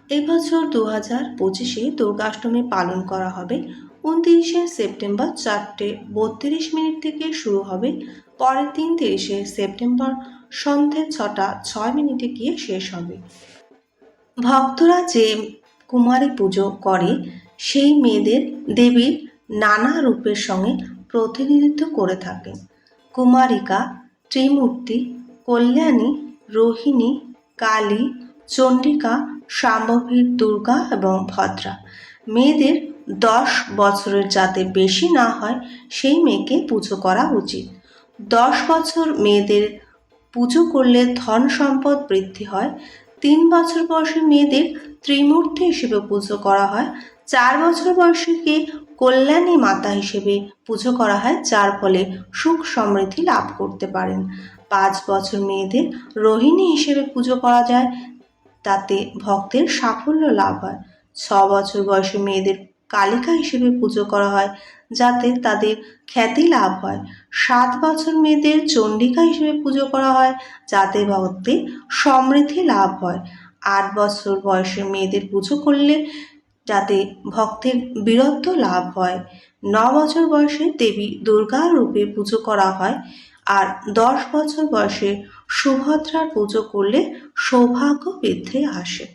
এবছর 2025-এ দুর্গাষ্টমী পালন করা হবে 29শে সেপ্টেম্বর 4:32 থেকে শুরু হবে। পরের দিন 30শে সেপ্টেম্বর সন্ধে 6:06 গিয়ে শেষ হবে। ভক্তরা যে কুমারী পুজো করে সেই মেয়েদের দেবীর নানা রূপের সঙ্গে প্রতিনিধিত্ব করে থাকেন। কুমারিকা, ত্রিমূর্তি, কল্যাণী, রোহিণী, কালী, চণ্ডিকা, শাম্ভবী, দুর্গা এবং ভদ্রা। মেয়েদের 10 বছরের যাতে বেশি না হয় সেই মেয়েকে পুজো করা উচিত। 10 বছর মেয়েদের পুজো করলে ধন সম্পদ বৃদ্ধি হয়। 3 বছর বয়সী মেয়েদের ত্রিমূর্তি হিসেবে পুজো করা হয়। 4 বছর বয়সীকে কল্যাণী মাতা হিসেবে পুজো করা হয়, যার ফলে সুখ সমৃদ্ধি লাভ করতে পারেন। 5 বছর মেয়েদের রোহিণী হিসেবে পুজো করা যায়, তাতে ভক্তের সাফল্য লাভ হয়। 6 বছর বয়সী মেয়েদের কালিকা হিসেবে পুজো করা হয়, যাতে তাদের খ্যাতি লাভ হয়। 7 বছর মেয়েদের চণ্ডিকা হিসেবে পুজো করা হয়, যাতে ভক্তের সমৃদ্ধি লাভ হয়। 8 বছর বয়সের মেয়েদের পুজো করলে যাতে ভক্তের বীরত্ব লাভ হয়। 9 বছর বয়সে দেবী দুর্গার রূপে পুজো করা হয়। আর 10 বছর বয়সে সুভদ্রার পুজো করলে সৌভাগ্য বৃদ্ধি আসে।